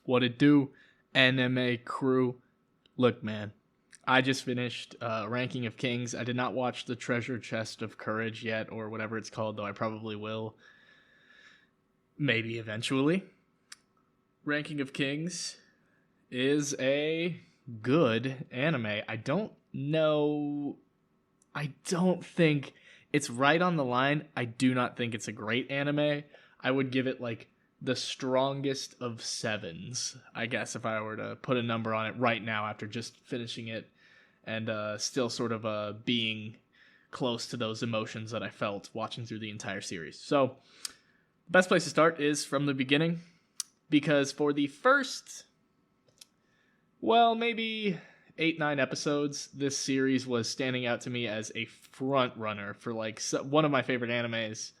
What it do, anime crew? Look, man, I just finished Ranking of Kings. I did not watch the Treasure Chest of Courage yet, or whatever it's called, though I probably will. Maybe eventually. Ranking of Kings is a good anime. I don't know. I don't think it's right on the line. I do not think it's a great anime. I would give it like the strongest of sevens, I guess, if I were to put a number on it right now after just finishing it and still sort of being close to those emotions that I felt watching through the entire series. So, the best place to start is from the beginning, because for the first, well, maybe 8-9 episodes, this series was standing out to me as a front runner for like one of my favorite animes,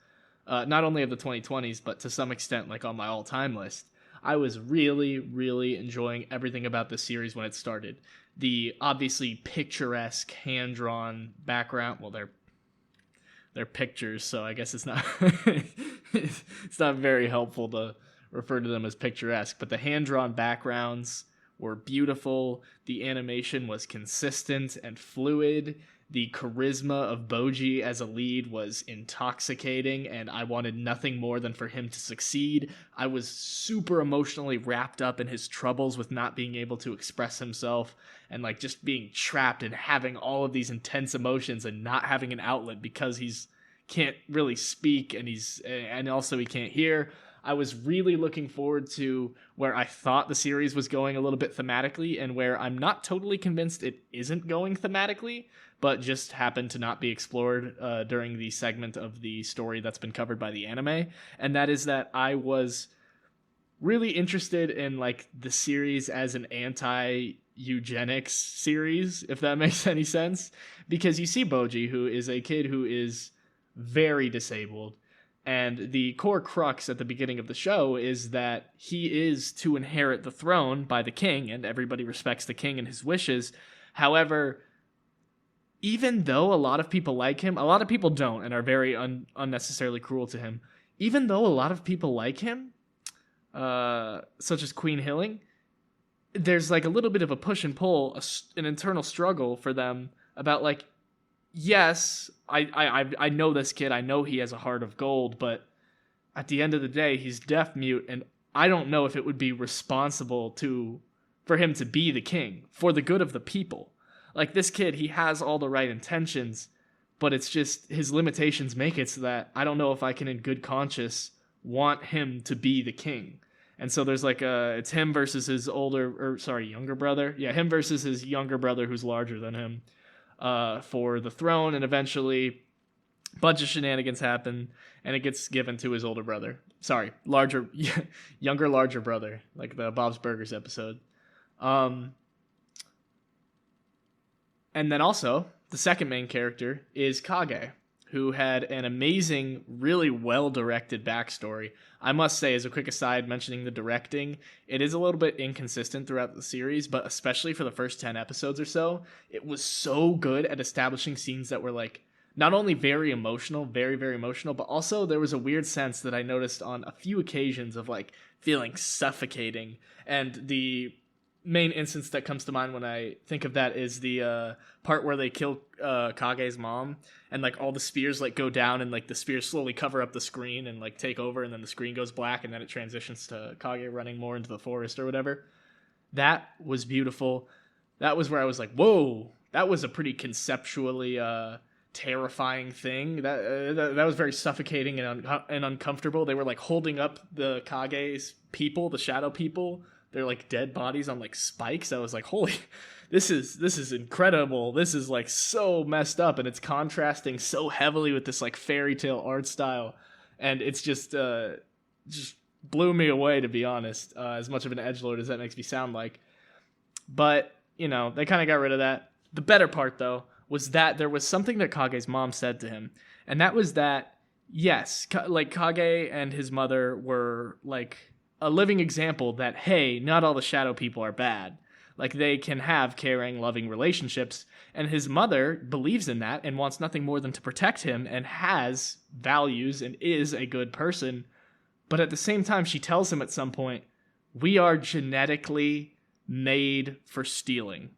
not only of the 2020s, but to some extent like on my all-time list. I was really, really enjoying everything about this series when it started. The obviously picturesque hand-drawn background. Well, they're pictures, so I guess it's not it's not very helpful to refer to them as picturesque. But the hand-drawn backgrounds were beautiful. The animation was consistent and fluid. The charisma of Boji as a lead was intoxicating, and I wanted nothing more than for him to succeed. I was super emotionally wrapped up in his troubles with not being able to express himself and like just being trapped and having all of these intense emotions and not having an outlet because he's can't really speak and also he can't hear. I was really looking forward to where I thought the series was going a little bit thematically and where I'm not totally convinced it isn't going thematically, but just happened to not be explored during the segment of the story that's been covered by the anime. And that is that I was really interested in like the series as an anti-eugenics series, if that makes any sense. Because you see Boji, who is a kid who is very disabled, and the core crux at the beginning of the show is that he is to inherit the throne by the king, and everybody respects the king and his wishes. However, even though a lot of people like him, a lot of people don't and are very unnecessarily cruel to him. Even though a lot of people like him, such as Queen Hilling, there's like a little bit of a push and pull, an internal struggle for them about like, yes, I know this kid. I know he has a heart of gold, but at the end of the day, he's deaf mute, and I don't know if it would be responsible for him to be the king for the good of the people. Like this kid, he has all the right intentions, but it's just his limitations make it so that I don't know if I can, in good conscience, want him to be the king. And so there's like it's him versus his younger brother. Yeah, him versus his younger brother who's larger than him. For the throne, and eventually a bunch of shenanigans happen and it gets given to his older brother. Sorry, younger larger brother, like the Bob's Burgers episode. And then also the second main character is Kage, who had an amazing, really well-directed backstory. I must say, as a quick aside, mentioning the directing, it is a little bit inconsistent throughout the series, but especially for the first 10 episodes or so, it was so good at establishing scenes that were like, not only very emotional, very, very emotional, but also there was a weird sense that I noticed on a few occasions of like feeling suffocating. And the main instance that comes to mind when I think of that is the part where they kill Kage's mom, and like all the spears like go down, and like the spears slowly cover up the screen and like take over, and then the screen goes black, and then it transitions to Kage running more into the forest or whatever. That was beautiful. That was where I was like, whoa, that was a pretty conceptually terrifying thing. That was very suffocating and uncomfortable. They were like holding up the Kage's people, the shadow people. They're like dead bodies on like spikes. I was like, holy, this is incredible. This is like so messed up, and it's contrasting so heavily with this like fairy tale art style, and it's just blew me away, to be honest. As much of an edgelord as that makes me sound like, but you know, they kind of got rid of that. The better part though was that there was something that Kage's mom said to him, and that was that yes, like Kage and his mother were like a living example that, hey, not all the shadow people are bad. Like, they can have caring, loving relationships, and his mother believes in that and wants nothing more than to protect him and has values and is a good person. But at the same time, she tells him at some point, we are genetically made for stealing.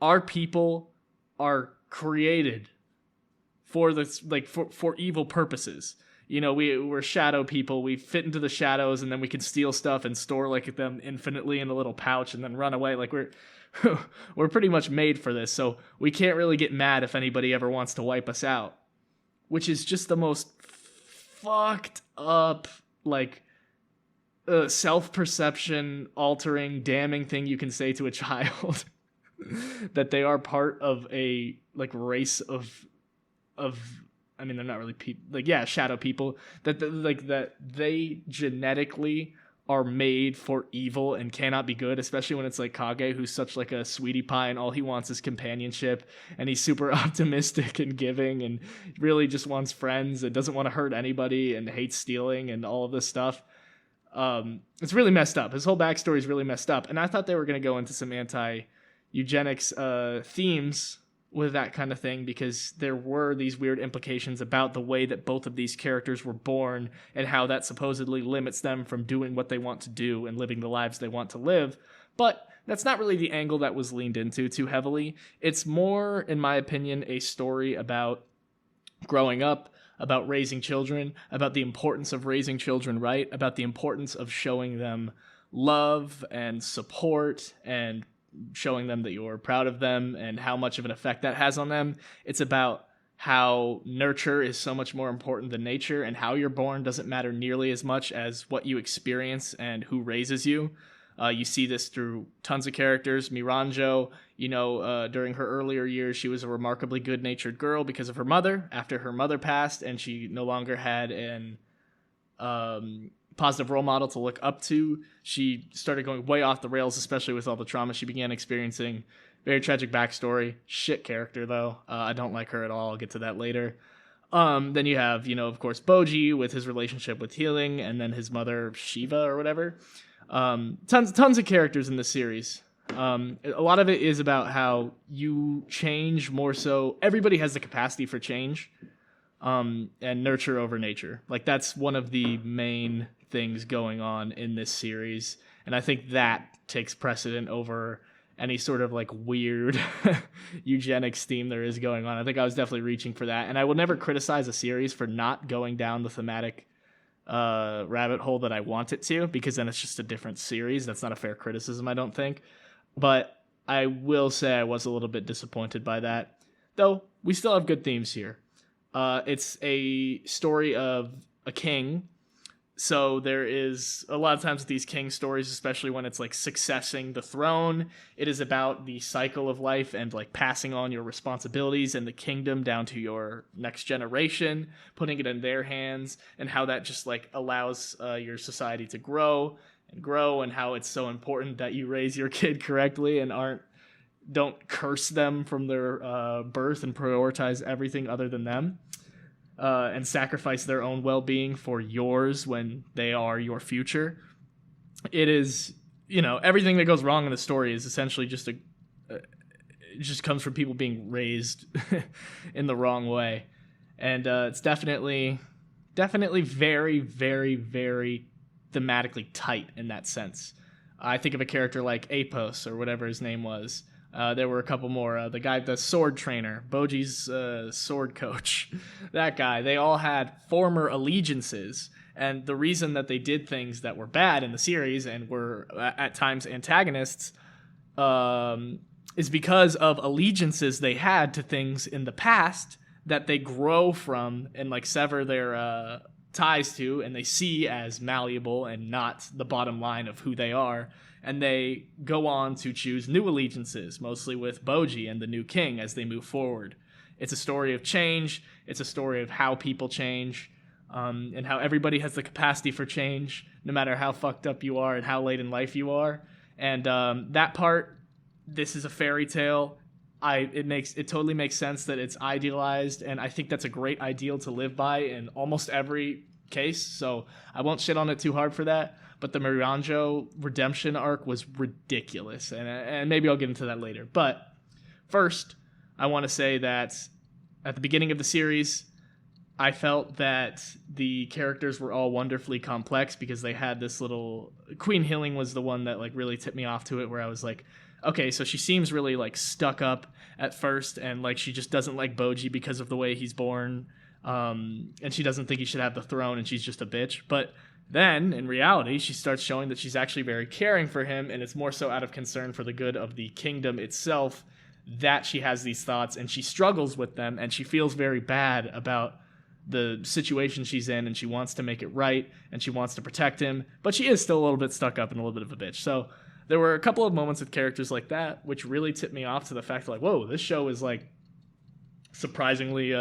Our people are created for this, like for evil purposes. You know, we're shadow people. We fit into the shadows, and then we can steal stuff and store like them infinitely in a little pouch, and then run away. Like we're pretty much made for this. So we can't really get mad if anybody ever wants to wipe us out, which is just the most fucked up, like, self-perception altering, damning thing you can say to a child. That they are part of a, like, race of I mean, they're not really people, like, yeah, shadow people, that they genetically are made for evil and cannot be good, especially when it's like Kage, who's such like a sweetie pie and all he wants is companionship, and he's super optimistic and giving and really just wants friends and doesn't want to hurt anybody and hates stealing and all of this stuff. It's really messed up. His whole backstory is really messed up, and I thought they were going to go into some anti-eugenics themes with that kind of thing, because there were these weird implications about the way that both of these characters were born and how that supposedly limits them from doing what they want to do and living the lives they want to live. But that's not really the angle that was leaned into too heavily. It's more, in my opinion, a story about growing up, about raising children, about the importance of raising children right, about the importance of showing them love and support and showing them that you're proud of them and how much of an effect that has on them. It's about how nurture is so much more important than nature, and how you're born doesn't matter nearly as much as what you experience and who raises you. You see this through tons of characters. Miranjo, during her earlier years, she was a remarkably good-natured girl because of her mother. After her mother passed and she no longer had an positive role model to look up to, she started going way off the rails, especially with all the trauma she began experiencing. Very tragic backstory. Shit character, though. I don't like her at all. I'll get to that later. Then you have, of course, Boji with his relationship with healing, and then his mother, Shiva, or whatever. Tons of characters in this series. A lot of it is about how you change more so. Everybody has the capacity for change, and nurture over nature. Like, that's one of the main things going on in this series, and I think that takes precedent over any sort of like weird eugenics theme there is going on. I think I was definitely reaching for that, and I will never criticize a series for not going down the thematic rabbit hole that I want it to, because then it's just a different series. That's not a fair criticism, I don't think. But I will say I was a little bit disappointed by that, though we still have good themes here. It's a story of a king. So there is a lot of times with these king stories, especially when it's like successing the throne, it is about the cycle of life and like passing on your responsibilities and the kingdom down to your next generation, putting it in their hands, and how that just like allows your society to grow, and how it's so important that you raise your kid correctly and don't curse them from their birth and prioritize everything other than them. And sacrifice their own well-being for yours when they are your future. It is, everything that goes wrong in the story is essentially just it just comes from people being raised in the wrong way. And it's definitely very, very, very thematically tight in that sense. I think of a character like Apos, or whatever his name was. There were a couple more. The guy, the sword trainer, Boji's sword coach, that guy. They all had former allegiances, and the reason that they did things that were bad in the series and were at times antagonists is because of allegiances they had to things in the past that they grow from and like sever their ties to, and they see as malleable and not the bottom line of who they are. And they go on to choose new allegiances, mostly with Boji and the new king as they move forward. It's a story of change. It's a story of how people change, and how everybody has the capacity for change, no matter how fucked up you are and how late in life you are. And that part, this is a fairy tale. It totally makes sense that it's idealized, and I think that's a great ideal to live by in almost every case. So I won't shit on it too hard for that. But the Miranjo redemption arc was ridiculous, and maybe I'll get into that later. But first, I want to say that at the beginning of the series, I felt that the characters were all wonderfully complex because they had this little... Queen Healing was the one that like really tipped me off to it, where I was like, okay, so she seems really like stuck up at first, and like she just doesn't like Boji because of the way he's born, and she doesn't think he should have the throne, and she's just a bitch. But then, in reality, she starts showing that she's actually very caring for him, and it's more so out of concern for the good of the kingdom itself that she has these thoughts, and she struggles with them, and she feels very bad about the situation she's in, and she wants to make it right, and she wants to protect him, but she is still a little bit stuck up and a little bit of a bitch. So there were a couple of moments with characters like that, which really tipped me off to the fact, like, whoa, this show is like surprisingly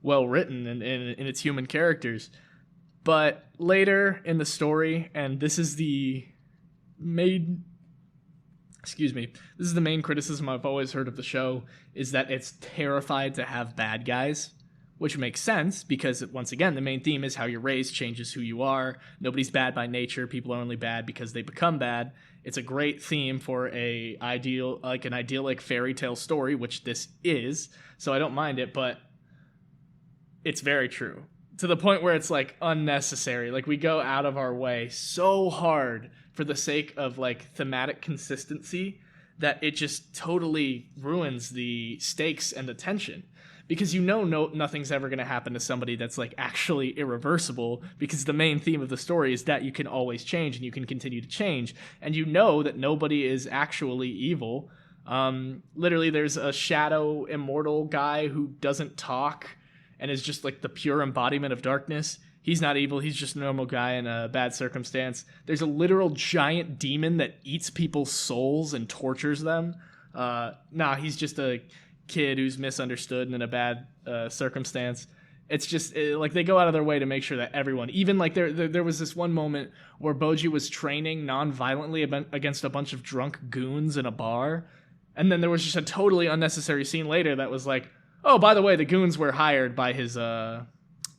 well written in its human characters. But later in the story, and this is the main criticism I've always heard of the show, is that it's terrified to have bad guys, which makes sense because, once again, the main theme is how you're raised changes who you are. Nobody's bad by nature. People are only bad because they become bad. It's a great theme for an idyllic fairy tale story, which this is, so I don't mind it, but it's very true. To the point where it's like unnecessary. Like, we go out of our way so hard for the sake of like thematic consistency that it just totally ruins the stakes and the tension. Because nothing's ever going to happen to somebody that's like actually irreversible, because the main theme of the story is that you can always change and you can continue to change, and you know that nobody is actually evil. Literally, there's a shadow immortal guy who doesn't talk and is just like the pure embodiment of darkness. He's not evil, he's just a normal guy in a bad circumstance. There's a literal giant demon that eats people's souls and tortures them. He's just a kid who's misunderstood and in a bad circumstance. It's just like they go out of their way to make sure that everyone, even like there was this one moment where Boji was training non-violently against a bunch of drunk goons in a bar, and then there was just a totally unnecessary scene later that was like, oh, by the way, the goons were hired by his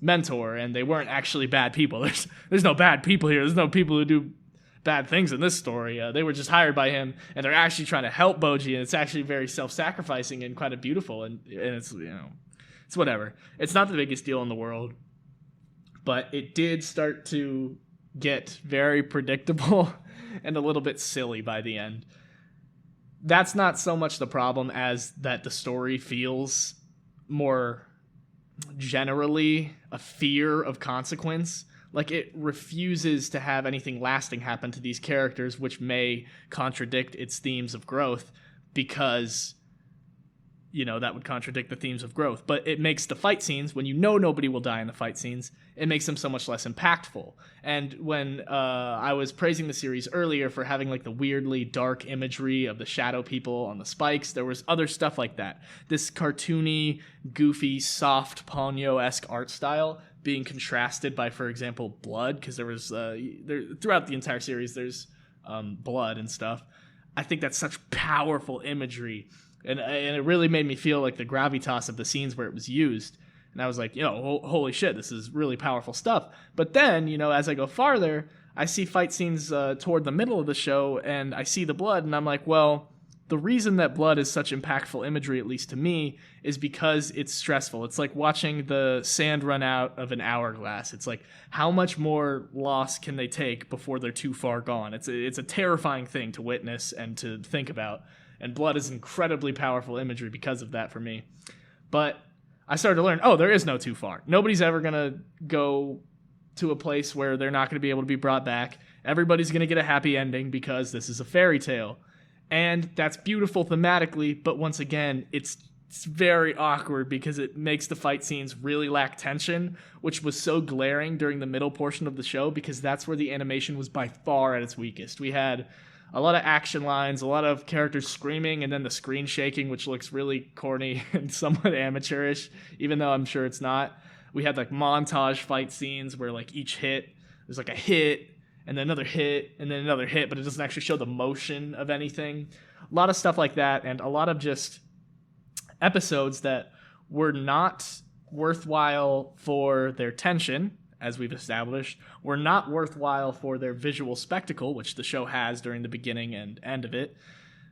mentor, and they weren't actually bad people. There's no bad people here. There's no people who do bad things in this story. They were just hired by him, and they're actually trying to help Boji, and it's actually very self-sacrificing and kind of beautiful, and it's, it's whatever. It's not the biggest deal in the world, but it did start to get very predictable and a little bit silly by the end. That's not so much the problem as that the story feels more generally a fear of consequence. Like, it refuses to have anything lasting happen to these characters, which may contradict its themes of growth, because, that would contradict the themes of growth. But it makes the fight scenes, when nobody will die in the fight scenes, it makes them so much less impactful. And when I was praising the series earlier for having like the weirdly dark imagery of the shadow people on the spikes, there was other stuff like that. This cartoony, goofy, soft Ponyo-esque art style being contrasted by, for example, blood, because there was throughout the entire series there's blood and stuff. I think that's such powerful imagery, and it really made me feel like the gravitas of the scenes where it was used. And I was like, holy shit, this is really powerful stuff. But then, as I go farther, I see fight scenes toward the middle of the show, and I see the blood, and I'm like, well, the reason that blood is such impactful imagery, at least to me, is because it's stressful. It's like watching the sand run out of an hourglass. It's like, how much more loss can they take before they're too far gone? It's a terrifying thing to witness and to think about. And blood is incredibly powerful imagery because of that for me. But I started to learn, there is no too far. Nobody's ever going to go to a place where they're not going to be able to be brought back. Everybody's going to get a happy ending because this is a fairy tale. And that's beautiful thematically, but once again, it's very awkward because it makes the fight scenes really lack tension, which was so glaring during the middle portion of the show because that's where the animation was by far at its weakest. We had a lot of action lines, a lot of characters screaming, and then the screen shaking, which looks really corny and somewhat amateurish, even though I'm sure it's not. We had like montage fight scenes where like each hit, there's like a hit, and then another hit, and then another hit, but it doesn't actually show the motion of anything. A lot of stuff like that, and a lot of just episodes that were not worthwhile for their tension, as we've established, were not worthwhile for their visual spectacle, which the show has during the beginning and end of it,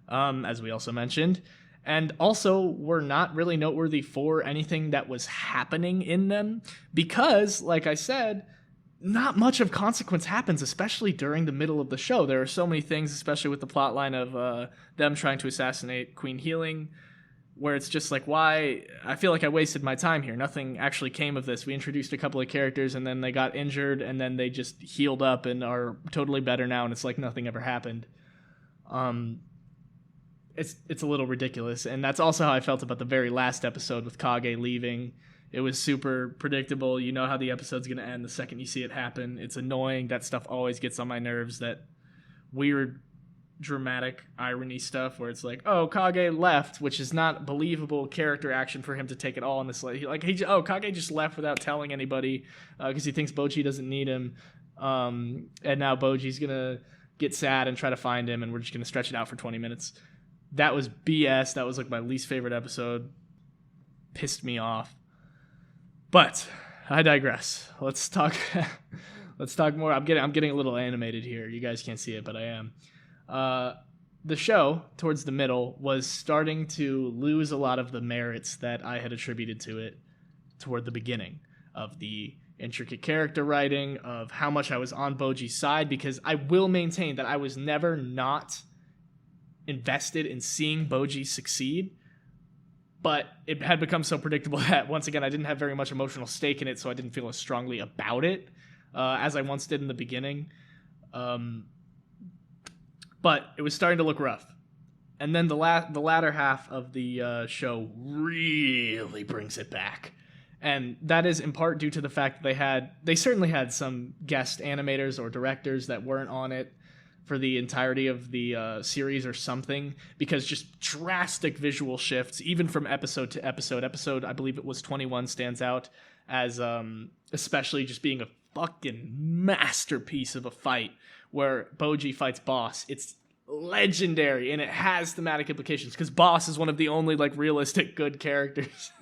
as we also mentioned, and also were not really noteworthy for anything that was happening in them because, like I said, not much of consequence happens, especially during the middle of the show. There are so many things, especially with the plot line of them trying to assassinate Queen Healing, where it's just like, why? I feel like I wasted my time here. Nothing actually came of this. We introduced a couple of characters, and then they got injured, and then they just healed up and are totally better now, and it's like nothing ever happened. It's a little ridiculous, and that's also how I felt about the very last episode with Kage leaving. It was super predictable. You know how the episode's going to end the second you see it happen. It's annoying. That stuff always gets on my nerves, that weird dramatic irony stuff where it's like, oh, Kage left, which is not believable character action for him to take it all in this. Kage just left without telling anybody because he thinks Boji doesn't need him. And now Boji's going to get sad and try to find him, and we're just going to stretch it out for 20 minutes. That was BS. That was like my least favorite episode. Pissed me off. But I digress. Let's talk. Let's talk more. I'm getting a little animated here. You guys can't see it, but I am. The show towards the middle was starting to lose a lot of the merits that I had attributed to it toward the beginning, of the intricate character writing, of how much I was on Boji's side, because I will maintain that I was never not invested in seeing Boji succeed. But it had become so predictable that, once again, I didn't have very much emotional stake in it, so I didn't feel as strongly about it as I once did in the beginning. But it was starting to look rough. And then the latter half of the show really brings it back. And that is in part due to the fact that they certainly had some guest animators or directors that weren't on it for the entirety of the series or something, because just drastic visual shifts, even from episode to episode. Episode, I believe it was 21, stands out as especially just being a fucking masterpiece of a fight where Boji fights Boss. It's legendary, and it has thematic implications, because Boss is one of the only like realistic good characters.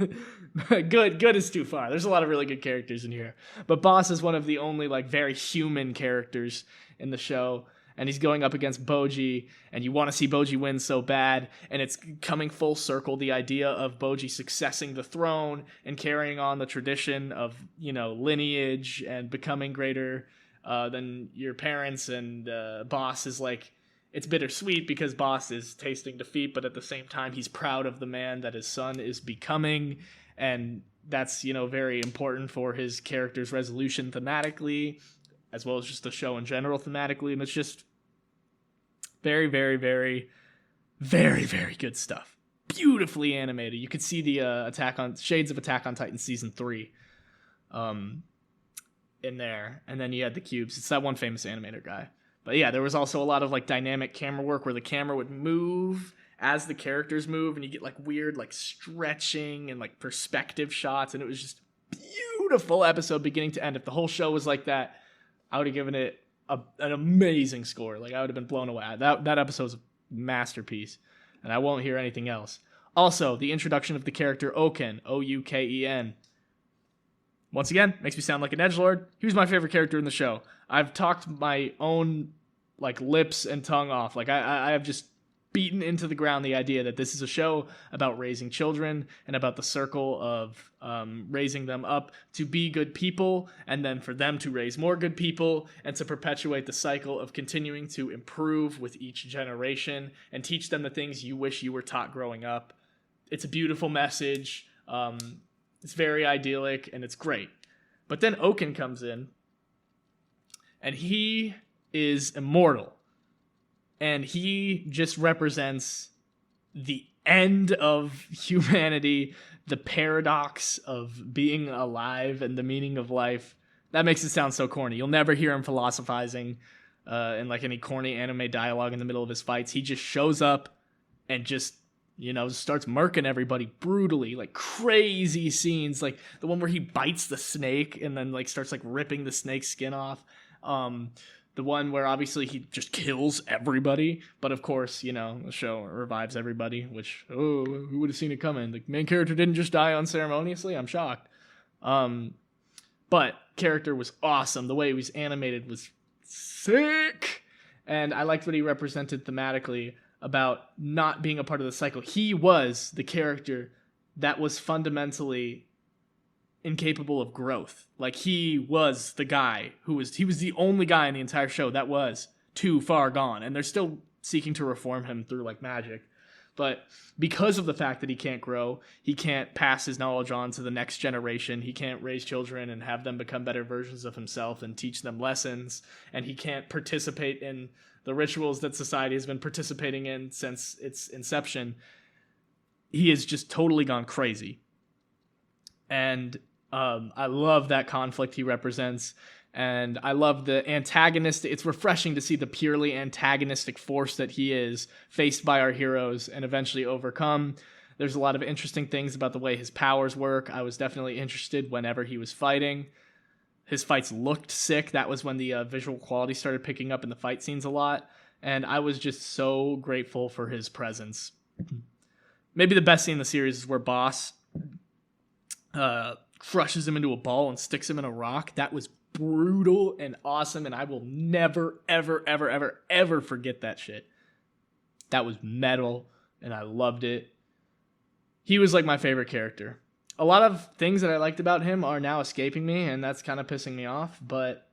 Good is too far. There's a lot of really good characters in here, but Boss is one of the only like very human characters in the show. And he's going up against Boji, and you want to see Boji win so bad, and it's coming full circle, the idea of Boji successing the throne and carrying on the tradition of, lineage and becoming greater than your parents, and Boss is like, it's bittersweet because Boss is tasting defeat, but at the same time he's proud of the man that his son is becoming, and that's, very important for his character's resolution thematically, as well as just the show in general thematically, and it's just very, very, very, very, very good stuff. Beautifully animated. You could see the Shades of Attack on Titan Season 3 in there, and then you had the cubes. It's that one famous animator guy. But yeah, there was also a lot of like dynamic camera work where the camera would move as the characters move, and you get like weird like stretching and like perspective shots, and it was just beautiful episode beginning to end. If the whole show was like that, I would have given it an amazing score. Like, I would have been blown away. That episode's a masterpiece, and I won't hear anything else. Also, the introduction of the character Ouken, Ouken. Once again, makes me sound like an edgelord. He was my favorite character in the show. I've talked my own like lips and tongue off. Like, I have just beaten into the ground the idea that this is a show about raising children and about the circle of raising them up to be good people, and then for them to raise more good people, and to perpetuate the cycle of continuing to improve with each generation and teach them the things you wish you were taught growing up. It's a beautiful message. It's very idyllic, and it's great. But then Ouken comes in, and he is immortal. And he just represents the end of humanity, the paradox of being alive and the meaning of life. That makes it sound so corny. You'll never hear him philosophizing in like any corny anime dialogue in the middle of his fights. He just shows up and just, starts murking everybody brutally, like crazy scenes, like the one where he bites the snake and then like starts like ripping the snake's skin off. The one where obviously he just kills everybody, but of course, the show revives everybody, which, who would have seen it coming? The main character didn't just die unceremoniously? I'm shocked. But character was awesome. The way he was animated was sick, and I liked what he represented thematically. about not being a part of the cycle. He was the character that was fundamentally incapable of growth. Like, he was the guy he was the only guy in the entire show that was too far gone, and they're still seeking to reform him through like magic. But because of the fact that he can't grow, he can't pass his knowledge on to the next generation, he can't raise children and have them become better versions of himself and teach them lessons, and he can't participate in the rituals that society has been participating in since its inception. He has just totally gone crazy. And I love that conflict he represents. And I love the antagonist. It's refreshing to see the purely antagonistic force that he is faced by our heroes and eventually overcome. There's a lot of interesting things about the way his powers work. I was definitely interested whenever he was fighting. His fights looked sick. That was when the visual quality started picking up in the fight scenes a lot. And I was just so grateful for his presence. Maybe the best scene in the series is where Boss crushes him into a ball and sticks him in a rock. That was brutal and awesome, and I will never, ever, ever, ever, ever forget that shit. That was metal, and I loved it. He was like my favorite character. A lot of things that I liked about him are now escaping me, and that's kind of pissing me off, but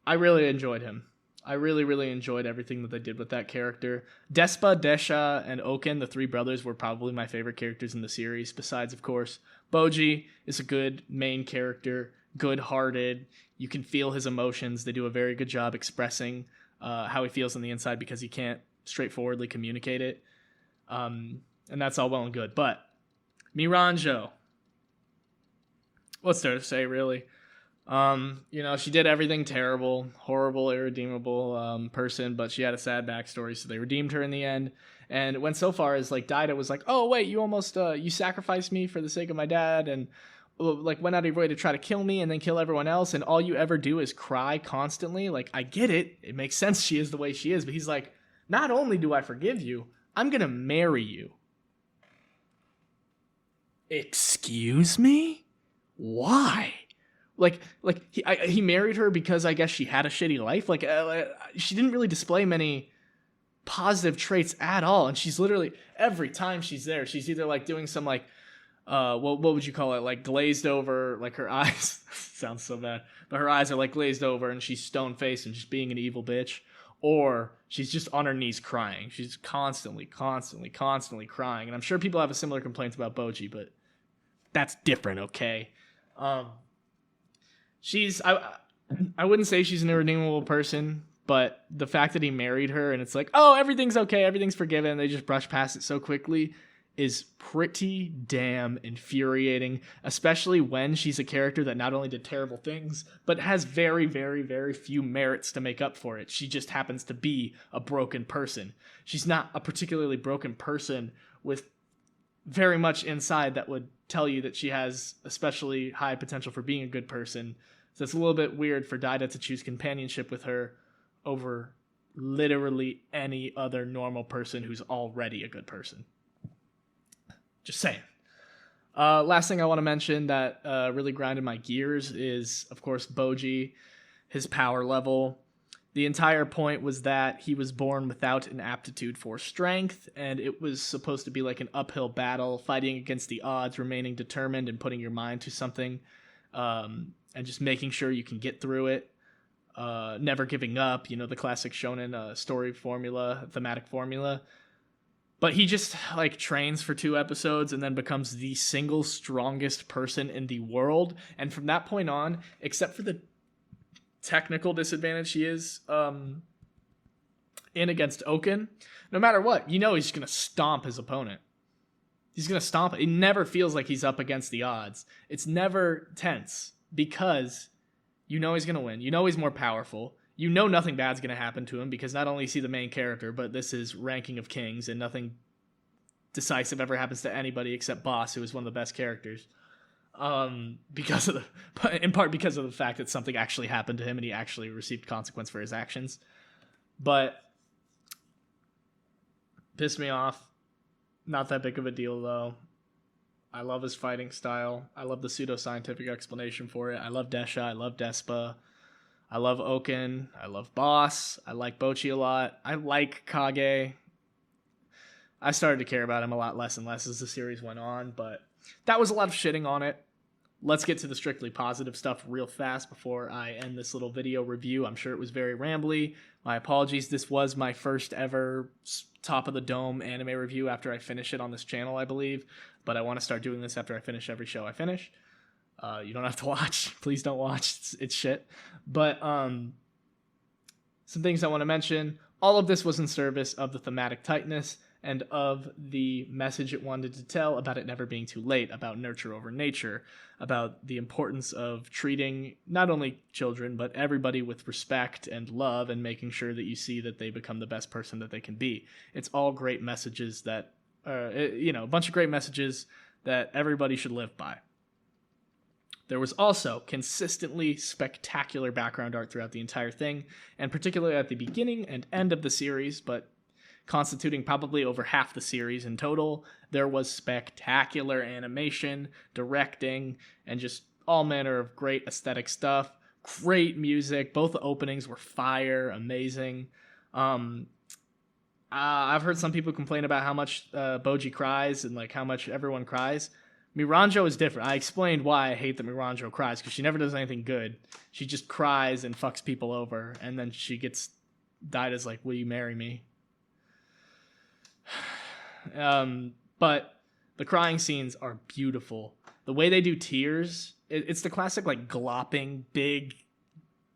I really enjoyed him. I really, really enjoyed everything that they did with that character. Despa, Desha, and Oken, the three brothers, were probably my favorite characters in the series, besides, of course, Boji is a good main character, good-hearted. You can feel his emotions. They do a very good job expressing how he feels on the inside because he can't straightforwardly communicate it. And that's all well and good. But Miranjo, what's there to say, really? She did everything terrible, horrible, irredeemable person, but she had a sad backstory, so they redeemed her in the end. And it went so far as like Daida was like, "Oh wait, you almost you sacrificed me for the sake of my dad," and like went out of your way to try to kill me and then kill everyone else, and all you ever do is cry constantly. Like, I get it. It makes sense she is the way she is, but he's like, not only do I forgive you, I'm gonna marry you. Excuse me? Why? Like he married her because I guess she had a shitty life. Like, she didn't really display many positive traits at all, and she's literally, every time she's there, she's either like doing some like what would you call it, like glazed over, like her eyes sounds so bad, but her eyes are like glazed over and she's stone faced and just being an evil bitch, or she's just on her knees crying. She's constantly crying, and I'm sure people have a similar complaints about Boji, but that's different. Okay. I wouldn't say she's an irredeemable person, but the fact that he married her and it's like, oh, everything's okay, everything's forgiven, and they just brush past it so quickly is pretty damn infuriating, especially when she's a character that not only did terrible things, but has very, very, very few merits to make up for it. She just happens to be a broken person. She's not a particularly broken person with very much inside that would tell you that she has especially high potential for being a good person. So it's a little bit weird for Daida to choose companionship with her over literally any other normal person who's already a good person. Just saying. Last thing I want to mention that really grinded my gears is, of course, Boji, his power level. The entire point was that he was born without an aptitude for strength, and it was supposed to be like an uphill battle, fighting against the odds, remaining determined, and putting your mind to something, and just making sure you can get through it. Never giving up, the classic shonen story formula, thematic formula. But he just like trains for 2 episodes and then becomes the single strongest person in the world. And from that point on, except for the technical disadvantage he is in against Oken, no matter what, he's going to stomp his opponent. He's going to stomp. It never feels like he's up against the odds. It's never tense because he's going to win. He's more powerful. Nothing bad's going to happen to him because not only is he the main character, but this is Ranking of Kings and nothing decisive ever happens to anybody except Boss, who is one of the best characters. In part because of the fact that something actually happened to him and he actually received consequence for his actions. But pissed me off. Not that big of a deal though. I love his fighting style. I love the pseudoscientific explanation for it. I love Desha. I love Despa. I love Oken. I love Boss. I like Bochi a lot. I like Kage. I started to care about him a lot less and less as the series went on, but that was a lot of shitting on it. Let's get to the strictly positive stuff real fast before I end this little video review. I'm sure it was very rambly. My apologies. This was my first ever top of the dome anime review after I finish it on this channel, I believe. But I want to start doing this after I finish every show I finish. You don't have to watch. Please don't watch. It's shit. But some things I want to mention. All of this was in service of the thematic tightness and of the message it wanted to tell about it never being too late, about nurture over nature, about the importance of treating not only children, but everybody with respect and love and making sure that you see that they become the best person that they can be. It's all great messages that, a bunch of great messages that everybody should live by. There was also consistently spectacular background art throughout the entire thing, and particularly at the beginning and end of the series, but constituting probably over half the series in total, there was spectacular animation, directing, and just all manner of great aesthetic stuff. Great music. Both the openings were fire, amazing. I've heard some people complain about how much Boji cries and like how much everyone cries. Miranjo is different. I explained why I hate that Miranjo cries, because she never does anything good. She just cries and fucks people over, and then she gets died as like, will you marry me? But the crying scenes are beautiful. The way they do tears, it's the classic like glopping, big,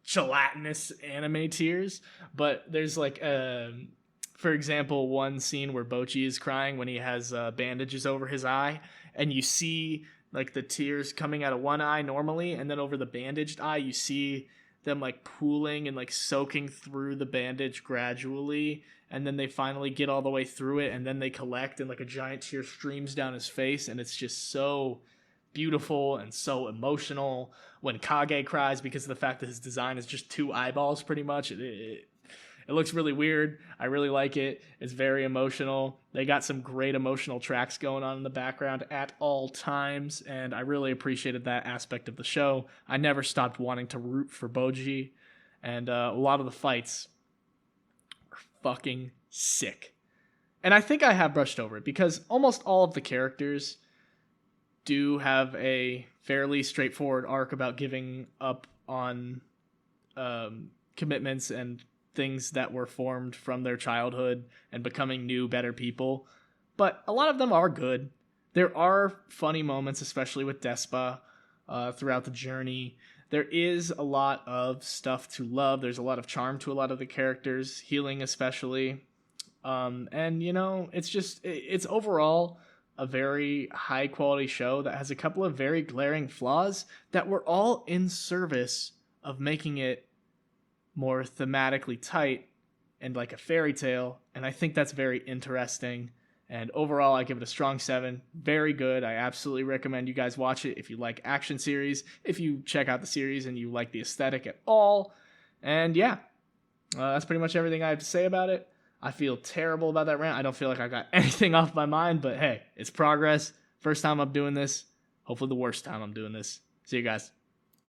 gelatinous anime tears. But there's like, for example, one scene where Boji is crying when he has bandages over his eye, and you see like the tears coming out of one eye normally, and then over the bandaged eye, you see them like pooling and like soaking through the bandage gradually, and then they finally get all the way through it, and then they collect and like a giant tear streams down his face, and it's just so beautiful and so emotional. When Kage cries because of the fact that his design is just two eyeballs pretty much, it looks really weird. I really like it. It's very emotional. They got some great emotional tracks going on in the background at all times, and I really appreciated that aspect of the show. I never stopped wanting to root for Boji, and a lot of the fights are fucking sick. And I think I have brushed over it, because almost all of the characters do have a fairly straightforward arc about giving up on commitments and things that were formed from their childhood and becoming new, better people. But a lot of them are good. There are funny moments, especially with Despa, throughout the journey. There is a lot of stuff to love. There's a lot of charm to a lot of the characters, healing especially. And, it's overall a very high quality show that has a couple of very glaring flaws that were all in service of making it more thematically tight and like a fairy tale, and I think that's very interesting. And overall, I give it a strong 7. Very good. I absolutely recommend you guys watch it if you like action series, if you check out the series and you like the aesthetic at all. And yeah, that's pretty much everything I have to say about it. I feel terrible about that rant. I don't feel like I got anything off my mind, but hey, it's progress. First time I'm doing this. Hopefully the worst time I'm doing this. See you guys.